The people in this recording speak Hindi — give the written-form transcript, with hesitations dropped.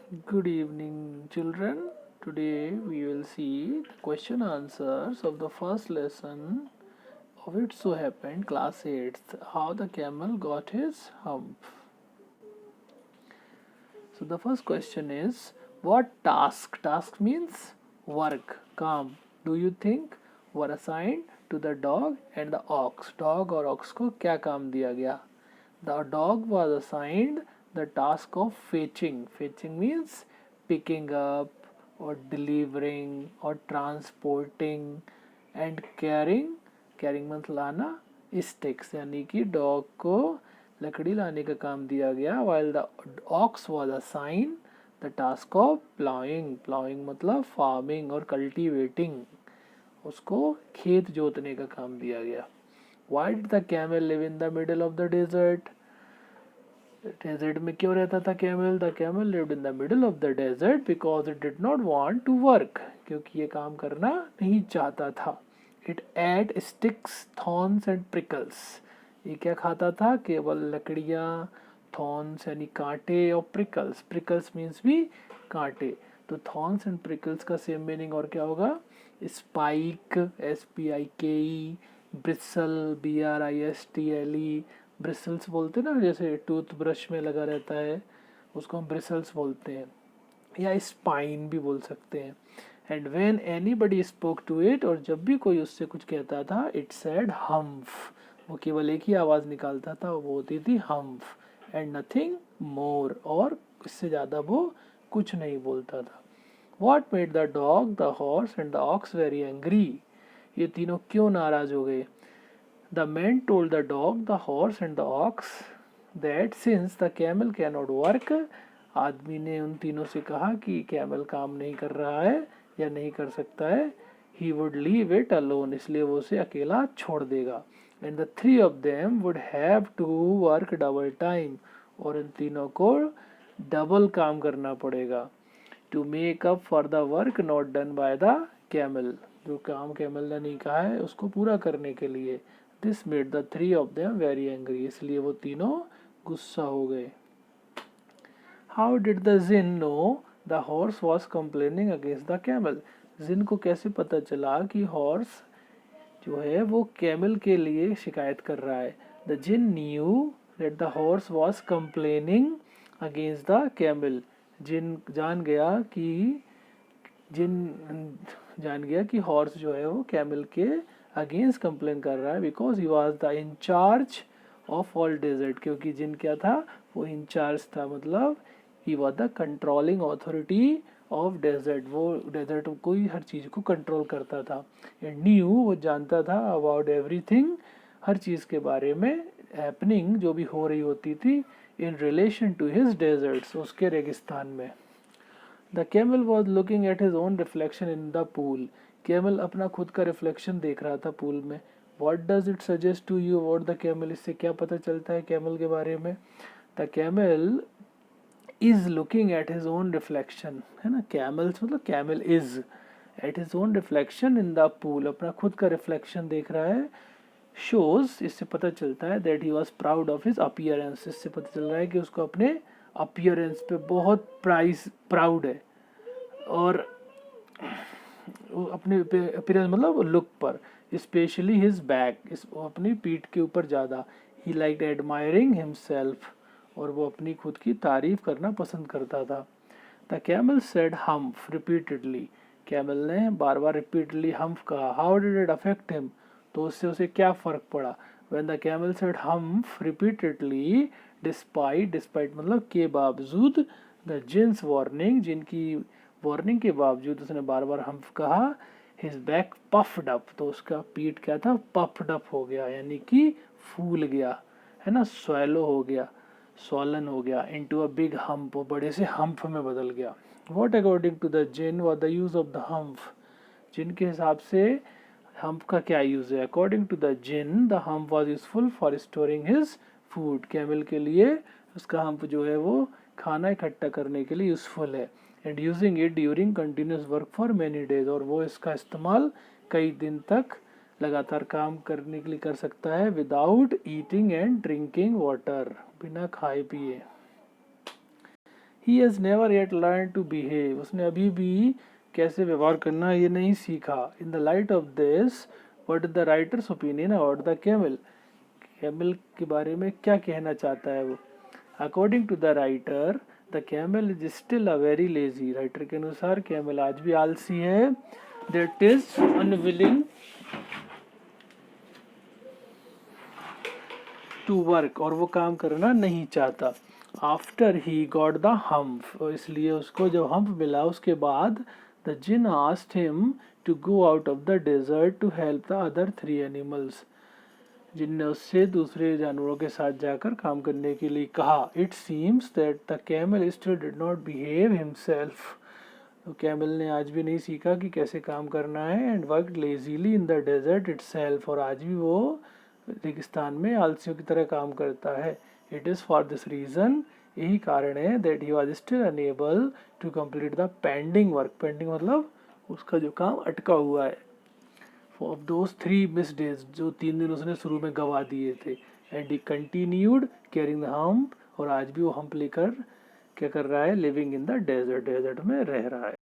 Good evening, children. Today we will see the question answers of the first lesson of It So Happened, Class 8th, How the Camel Got His Hump. So the first question is, what task? Task means work, काम. Do you think were assigned to the dog and the ox? Dog और ox को क्या काम दिया गया? The dog was assigned the task of fetching. Fetching means picking up or delivering or transporting and carrying. Carrying means लाना sticks, यानी कि डॉग को लकड़ी लाने का काम दिया गया. While the ox was assigned the task of plowing. Plowing मतलब farming और cultivating. उसको खेत जोतने का काम दिया गया. Why did the camel live in the middle of the desert? Desert में क्यों रहता था camel? The camel lived in the middle of the desert because it did not want to work. क्योंकि ये काम करना नहीं चाहता था. It ate sticks, thorns and prickles. ये क्या खाता था? केवल लकड़ियाँ, थॉर्न्स यानी कांटे और प्रिकल्स. प्रिकल्स मीन्स भी कांटे. तो थॉर्न्स एंड प्रिकल्स का सेम मीनिंग और क्या होगा? Spike, SPIKE, bristle, BRISTLE. Bristles बोलते हैं ना, जैसे टूथब्रश में लगा रहता है उसको हम ब्रिसल्स बोलते हैं, या स्पाइन भी बोल सकते हैं. And when anybody spoke to it, और जब भी कोई उससे कुछ कहता था, इट सेड हम्फ. वो केवल एक ही आवाज़ निकालता था, वो होती थी हम्फ. एंड नथिंग मोर, और इससे ज़्यादा वो कुछ नहीं बोलता था. What made the dog, the horse and the ox very angry? ये तीनों क्यों नाराज हो गए? The man told the dog, the horse and the ox that since the camel cannot work, आदमी ने उन तीनों से कहा कि कैमल काम नहीं कर रहा है या नहीं कर सकता है. He would leave it alone, इसलिए वो उसे अकेला छोड़ देगा. And the three of them would have to work double time, और इन तीनों को डबल काम करना पड़ेगा. To make up for the work not done by the camel, जो काम कैमल ने नहीं कहा है उसको पूरा करने के लिए. This made the three of them very angry, इसलिए वो तीनों गुस्सा हो गए. How did the Jinn know the horse was complaining against the camel? जिन को कैसे पता चला कि हॉर्स जो है वो कैमल के लिए शिकायत कर रहा है? The Jinn knew that the horse was complaining against the camel. जिन जान गया कि हॉर्स जो है वो कैमल के अगेंस्ट कंप्लेन कर रहा है. Because he was the in charge of all desert, क्योंकि जिन क्या था? वो इंचार्ज था, मतलब he was the controlling authority of desert. वो डेजर्ट को ही हर चीज़ को कंट्रोल करता था. एंड न्यू, वो जानता था अबाउट एवरीथिंग, हर चीज़ के बारे में, हैपनिंग जो भी हो रही होती थी, in relation to his deserts, उसके रेगिस्तान में. The camel was looking at his own reflection in the pool. Camel अपना खुद का रिफ्लेक्शन देख रहा था पूल में. What does it suggest to you about the camel? इससे क्या पता चलता है कैमल के बारे में? The camel is looking at his own reflection, है ना. कैमल्स मतलब camel is at his own reflection in the pool, अपना खुद का रिफ्लेक्शन देख रहा है. शोज, इससे पता चलता है that he was proud of his appearance. इससे पता चल रहा है कि उसको अपने अपीयरेंस पे बहुत प्राउड है. और अपने अपीयरेंस मतलब लुक पर, स्पेशली हिज बैक, इस अपनी पीठ के ऊपर ज़्यादा. ही लाइक एडमायरिंग हिमसेल्फ, और वो अपनी खुद की तारीफ करना पसंद करता था. The camel said humph repeatedly. Camel ने बार बार रिपीटेडली हम्फ कहा. How did it affect him? तो उससे उसे क्या फ़र्क पड़ा? When the camel said humph repeatedly, despite मतलब के बावजूद, द जिन्स वार्निंग, जिनकी वार्निंग के बावजूद उसने बार बार हम्फ कहा. हिज बैक पफ्ड अप, तो उसका पीठ क्या था? पफ्ड अप हो गया, यानी कि फूल गया, है ना. स्वैलो हो गया, स्वॉलन हो गया. इनटू अ बिग हम्प, बड़े से हम्प में बदल गया. What according to the djinn was the use of the hump? जिन के हिसाब से हम्प का क्या यूज है? According to the djinn, the hump was useful for storing his food. Camel के लिए उसका हम्प जो है वो खाना इकट्ठा करने के लिए यूजफुल है. And using it during continuous work for many days, और वो इसका इस्तेमाल कई दिन तक लगातार काम करने के लिए कर सकता है. Without eating and drinking water, बिना खाए पिए. He has never yet learn to behave, उसने अभी भी कैसे व्यवहार करना ये नहीं सीखा. In the light of this what is the writer's opinion about the camel, camel के बारे में क्या कहना चाहता है वो. According to the writer the camel is still a very lazy, writer के अनुसार कैमल आज भी आलसी है. That is unwilling to work, और वो काम करना नहीं चाहता. After he got the hump, इसलिए उसको जब हम्प मिला उसके बाद the Djinn asked him to go out of the desert to help the other 3 animals, जिनने उससे दूसरे जानवरों के साथ जाकर काम करने के लिए कहा. It seems that the camel still did not behave himself, तो कैमल ने आज भी नहीं सीखा कि कैसे काम करना है. And worked lazily in the desert itself, और आज भी वो रेगिस्तान में आलसियों की तरह काम करता है. It is for this reason, यही कारण है that he was still unable to complete the pending work. Pending मतलब उसका जो काम अटका हुआ है. ऑफ दोज 3 मिस डेज, जो 3 दिन उसने शुरू में गवा दिए थे. And he continued carrying the hump, और आज भी वो हम्प लेकर क्या कर रहा है, living in the desert, desert में रह रहा है.